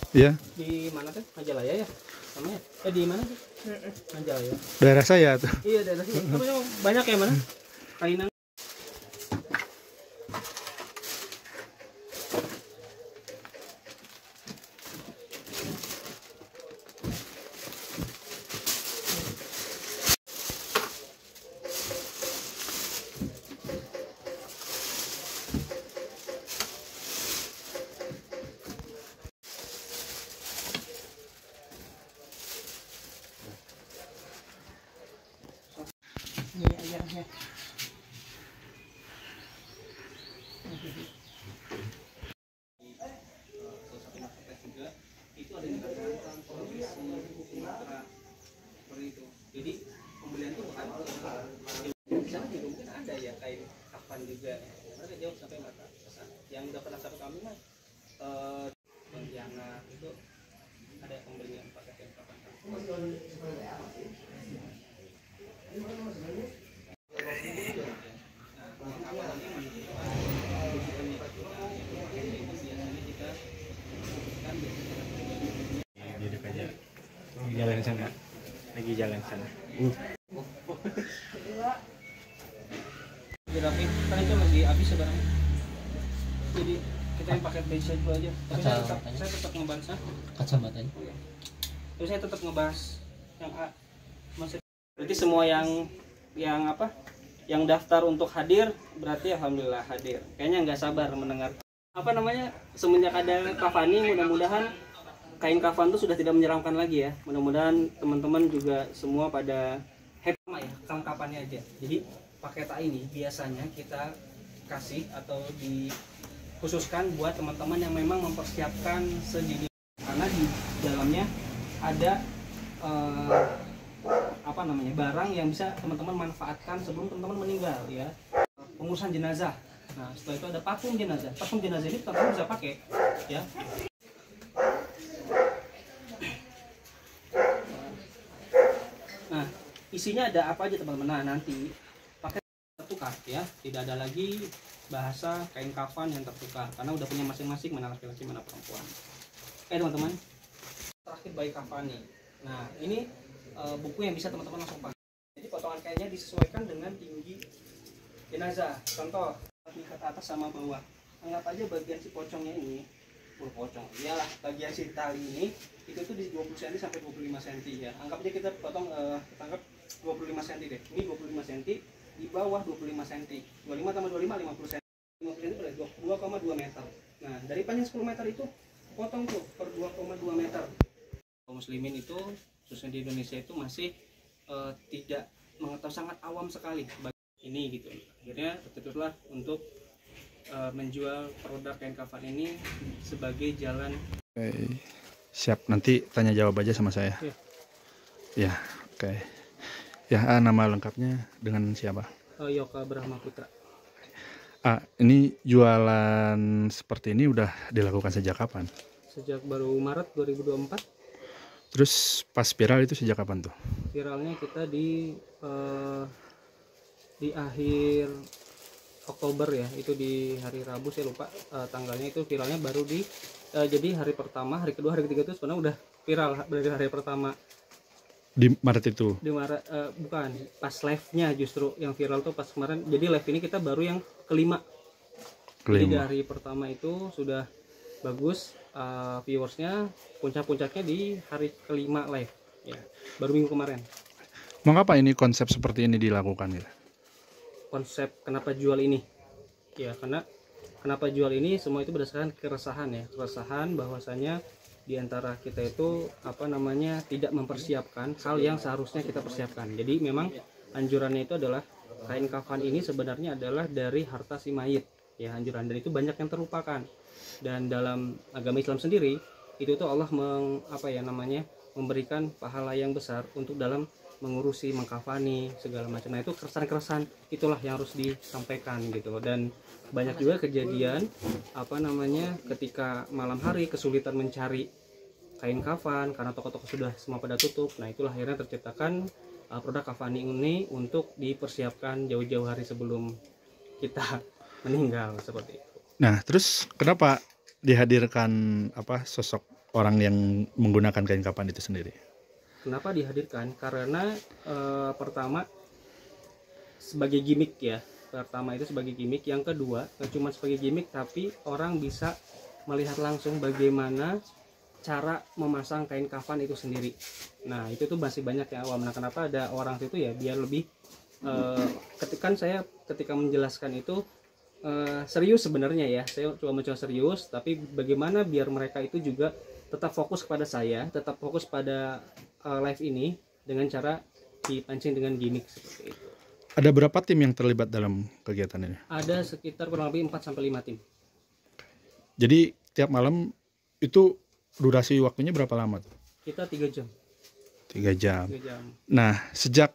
Iya. Di mana tuh? Majalaya ya? Namanya? Di mana tuh? Majalaya. Daerah saya tuh. Iya, daerah sini. Namanya banyak ya mana? Kainan. Ini ayahnya. Itu ada di Kalimantan, Sulawesi, Sumatera, seperti itu. Jadi pembelian itu bukan di sana juga mungkin ada ya kain kafan juga. Mereka jauh sampai mata pesan. Yang udah pernah sampai kami mah Pontianak itu ada pembelian pakai kain kafan. Jalan sana, lagi jalan sana. Rapi, kan itu lagi habis sebenarnya. Jadi kita yang pakai base dulu aja. Tapi saya tetap ngebahasnya. Kacamatanya. Terus saya tetap ngebahas yang A. Masih. Berarti semua yang apa? Yang daftar untuk hadir berarti alhamdulillah hadir. Kayaknya nggak sabar mendengar. Apa namanya? Semenjak ada Kafani, mudah-mudahan kain kafan itu sudah tidak menyeramkan lagi ya. Mudah-mudahan teman-teman juga semua pada happy ya, kelengkapannya aja. Jadi paketa ini biasanya kita kasih atau dikhususkan buat teman-teman yang memang mempersiapkan sedini, karena di dalamnya ada apa namanya, barang yang bisa teman-teman manfaatkan sebelum teman-teman meninggal ya. Pengurusan jenazah. Nah, setelah itu ada parfum jenazah. Parfum jenazah ini teman-teman bisa pakai ya. Nah, isinya ada apa aja teman-teman? Nah, nanti pakai tertukar ya, tidak ada lagi bahasa kain kafan yang tertukar karena udah punya masing-masing, mana laki-laki mana perempuan. Teman-teman, terakhir bayi kafani. Nah, ini buku yang bisa teman-teman langsung pakai. Jadi potongan kainnya disesuaikan dengan tinggi jenazah. Contoh, tingkat atas sama bawah. Anggap aja bagian si pocongnya ini, pocong. Iyalah, bagian si tali ini itu tuh di 20 cm sampai 25 cm ya. Anggap aja kita potong kita anggap 25 cm deh. Ini 25 cm, di bawah 25 cm. 25 tambah 25 50 cm. 50 cm berarti 2,2 meter. Nah, dari panjang 10 meter itu potong tuh per 2,2 meter. Kaum muslimin itu khususnya di Indonesia itu masih tidak mengetahui, sangat awam sekali ini gitu. Akhirnya tertuturlah untuk menjual produk kain kafan ini sebagai jalan. Oke, siap, nanti tanya jawab aja sama saya. Ya, oke. Ya, nama lengkapnya dengan siapa? Yoka Brahma Putra. Ini jualan seperti ini udah dilakukan sejak kapan? Sejak baru Maret 2024. Terus pas viral itu sejak kapan tuh? Viralnya kita di akhir Oktober ya, itu di hari Rabu, saya lupa tanggalnya. Itu viralnya baru di jadi hari pertama, hari kedua, hari ketiga itu sebenarnya udah viral dari hari pertama. Di Maret itu? Di Maret, bukan, pas live-nya justru yang viral tuh pas kemarin. Jadi live ini kita baru yang kelima. Jadi dari pertama itu sudah bagus viewersnya, puncak-puncaknya di hari kelima live ya, baru minggu kemarin. Mengapa ini konsep seperti ini dilakukan ya? Konsep kenapa jual ini ya, karena kenapa jual ini semua itu berdasarkan keresahan ya, keresahan bahwasanya diantara kita itu apa namanya tidak mempersiapkan hal yang seharusnya kita persiapkan. Jadi memang anjurannya itu adalah kain kafan ini sebenarnya adalah dari harta si mayit ya, anjuran, dan itu banyak yang terlupakan. Dan dalam agama Islam sendiri itu tuh Allah memberikan pahala yang besar untuk dalam mengurusi, mengkafani segala macam. Nah, itu keresahan-keresahan itulah yang harus disampaikan gitu loh. Dan banyak juga kejadian ketika malam hari kesulitan mencari kain kafan karena toko-toko sudah semua pada tutup. Nah, itulah akhirnya terciptakan produk kafani ini untuk dipersiapkan jauh-jauh hari sebelum kita meninggal seperti itu. Nah, terus kenapa dihadirkan sosok orang yang menggunakan kain kafan itu sendiri? Kenapa dihadirkan? Karena pertama sebagai gimmick ya. Pertama itu sebagai gimmick, yang kedua nggak cuma sebagai gimmick tapi orang bisa melihat langsung bagaimana cara memasang kain kafan itu sendiri. Nah itu tuh masih banyak yang awam. Nah kenapa ada orang itu ya biar lebih ketika menjelaskan itu serius sebenarnya ya, saya coba mencoba serius, tapi bagaimana biar mereka itu juga tetap fokus kepada saya, tetap fokus pada live ini dengan cara dipancing dengan gimmick seperti itu. Ada berapa tim yang terlibat dalam kegiatan ini? Ada sekitar kurang lebih 4-5 tim. Jadi tiap malam itu durasi waktunya berapa lama tuh? Kita 3 jam. 3 jam. 3 jam. Nah, sejak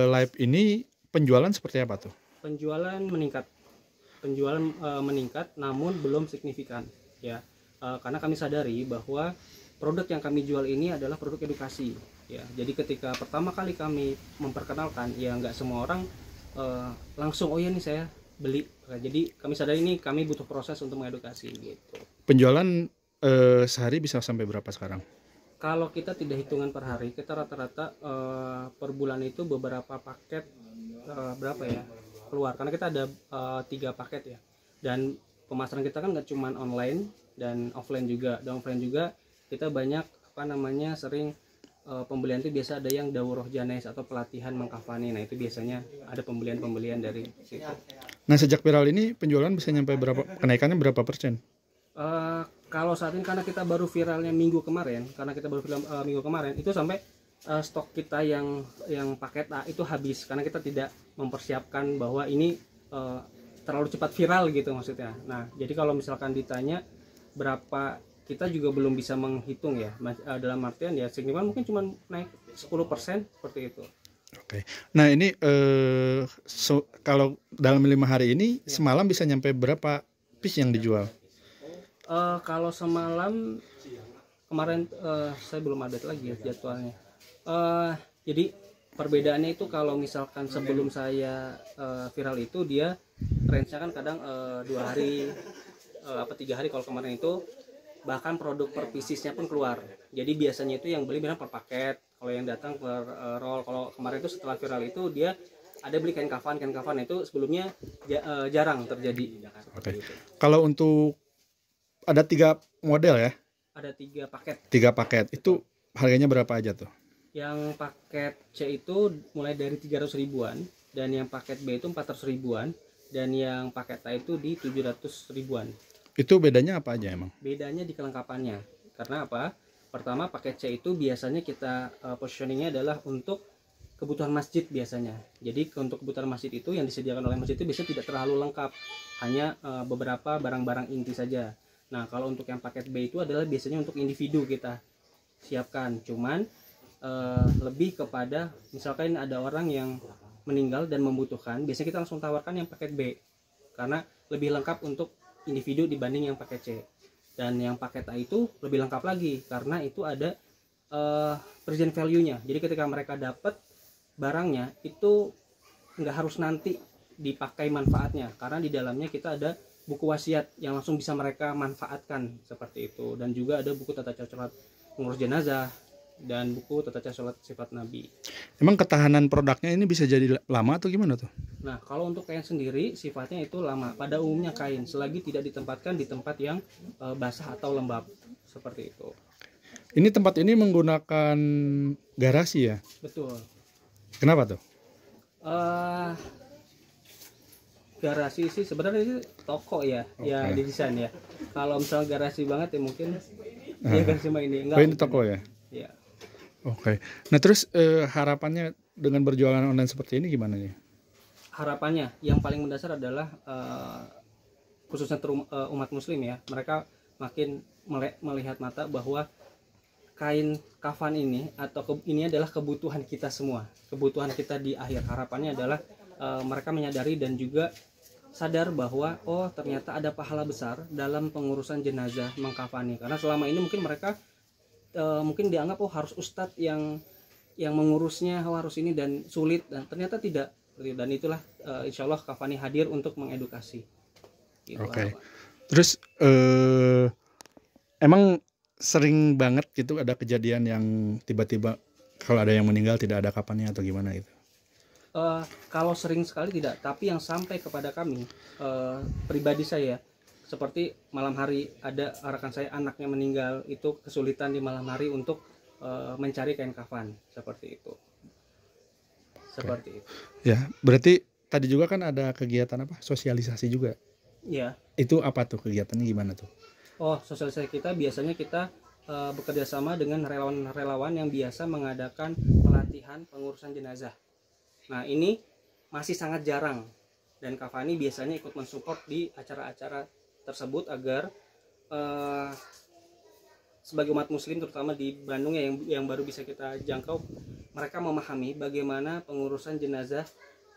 live ini penjualan seperti apa tuh? Penjualan meningkat. Penjualan meningkat namun belum signifikan ya. Karena kami sadari bahwa produk yang kami jual ini adalah produk edukasi ya. Jadi ketika pertama kali kami memperkenalkan ya nggak semua orang langsung oh ya nih saya beli. Nah, jadi kami sadari ini kami butuh proses untuk mengedukasi gitu. Penjualan sehari bisa sampai berapa sekarang? Kalau kita tidak hitungan per hari, kita rata-rata per bulan itu beberapa paket berapa ya keluar, karena kita ada 3 paket ya, dan pemasaran kita kan nggak cuma online dan offline juga. Dan offline juga kita banyak sering pembelian itu biasa ada yang daurah janais atau pelatihan mengkafani. Nah itu biasanya ada pembelian dari situ. Nah sejak viral ini penjualan bisa nyampe berapa, kenaikannya berapa persen? Kalau saat ini karena kita baru viralnya minggu kemarin, itu sampai stok kita yang paket A itu habis karena kita tidak mempersiapkan bahwa ini terlalu cepat viral gitu maksudnya. Nah jadi kalau misalkan ditanya berapa, kita juga belum bisa menghitung ya, dalam artian ya signifikan mungkin cuma naik 10% seperti itu. Oke. Nah ini kalau dalam 5 hari ini ya, semalam bisa nyampe berapa piece yang dijual? Kalau semalam kemarin saya belum update lagi ya jadwalnya. Jadi perbedaannya itu kalau misalkan sebelum saya viral itu dia range-nya kan kadang 2 hari 3 hari. Kalau kemarin itu bahkan produk per piecesnya pun keluar. Jadi biasanya itu yang beli per paket, kalau yang datang per roll. Kalau kemarin itu setelah viral itu dia ada beli kain kafan itu sebelumnya jarang terjadi. Oke. Kalau untuk ada 3 model ya? Ada 3 paket. 3 paket. Itu harganya berapa aja tuh? Yang paket C itu mulai dari 300 ribuan, dan yang paket B itu 400 ribuan, dan yang paket A itu di 700 ribuan. Itu bedanya apa aja emang? Bedanya di kelengkapannya. Karena apa? Pertama paket C itu biasanya kita positioningnya adalah untuk kebutuhan masjid biasanya. Jadi untuk kebutuhan masjid itu yang disediakan oleh masjid itu biasanya tidak terlalu lengkap, hanya beberapa barang-barang inti saja. Nah kalau untuk yang paket B itu adalah biasanya untuk individu kita siapkan, cuman lebih kepada misalkan ada orang yang meninggal dan membutuhkan, biasanya kita langsung tawarkan yang paket B karena lebih lengkap untuk individu dibanding yang paket C. Dan yang paket A itu lebih lengkap lagi karena itu ada present value-nya. Jadi ketika mereka dapat barangnya itu nggak harus nanti dipakai manfaatnya, karena di dalamnya kita ada buku wasiat yang langsung bisa mereka manfaatkan seperti itu. Dan juga ada buku tata cara sholat pengurus jenazah dan buku tata cara sholat sifat Nabi. Emang ketahanan produknya ini bisa jadi lama atau gimana tuh? Nah kalau untuk kain sendiri sifatnya itu lama. Pada umumnya kain selagi tidak ditempatkan di tempat yang basah atau lembab seperti itu. Ini tempat ini menggunakan garasi ya? Betul. Kenapa tuh? Garasi sih sebenarnya ini toko ya, yang didesain ya. Kalau misal garasi banget ya mungkin ya garasi mah ini enggak. Ini toko ya? Iya. Oke. Nah terus harapannya dengan berjualan online seperti ini gimana nih? Harapannya yang paling mendasar adalah khususnya umat muslim ya, mereka makin melihat mata bahwa kain kafan ini ini adalah kebutuhan kita semua, kebutuhan kita di akhir. Harapannya adalah mereka menyadari dan juga sadar bahwa oh ternyata ada pahala besar dalam pengurusan jenazah mengkafani. Karena selama ini mungkin mereka mungkin dianggap oh harus ustadz yang mengurusnya, oh harus ini dan sulit, dan ternyata tidak. Dan itulah insya Allah Kafani hadir untuk mengedukasi. Gitu. Oke. Terus emang sering banget gitu ada kejadian yang tiba-tiba kalau ada yang meninggal tidak ada kapannya atau gimana gitu? Kalau sering sekali tidak, tapi yang sampai kepada kami pribadi saya, seperti malam hari ada rekan saya anaknya meninggal, itu kesulitan di malam hari untuk mencari kain kafan seperti itu. Seperti itu. Ya, berarti tadi juga kan ada kegiatan apa? Sosialisasi juga. Ya. Itu apa tuh kegiatannya gimana tuh? Oh, sosialisasi kita biasanya kita bekerja sama dengan relawan-relawan yang biasa mengadakan pelatihan pengurusan jenazah. Nah, ini masih sangat jarang dan Kafani biasanya ikut mensupport di acara-acara tersebut agar sebagai umat muslim terutama di Bandung ya yang baru bisa kita jangkau, mereka memahami bagaimana pengurusan jenazah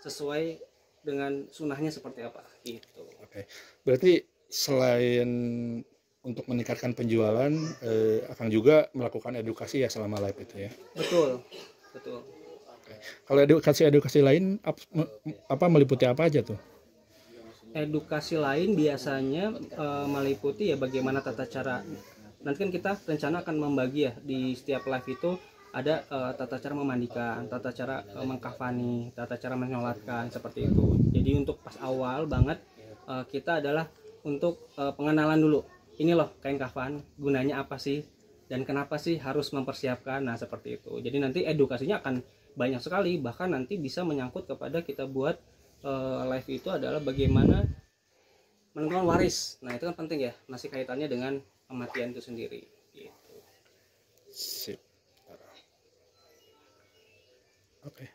sesuai dengan sunnahnya seperti apa gitu. Oke. Berarti selain untuk meningkatkan penjualan, akan juga melakukan edukasi ya selama live itu ya. Betul, betul. Oke. Kalau edukasi lain apa meliputi apa aja tuh? Edukasi lain biasanya meliputi ya bagaimana tata cara. Nanti kan kita rencana akan membagi ya di setiap live itu ada tata cara memandikan, tata cara mengkafani, tata cara menyolatkan seperti itu. Jadi untuk pas awal banget kita adalah untuk pengenalan dulu. Ini loh kain kafan, gunanya apa sih dan kenapa sih harus mempersiapkan. Nah seperti itu. Jadi nanti edukasinya akan banyak sekali, bahkan nanti bisa menyangkut kepada kita buat live itu adalah bagaimana menentukan waris. Nah itu kan penting ya, masih kaitannya dengan kematian itu sendiri gitu. Sip. Oke.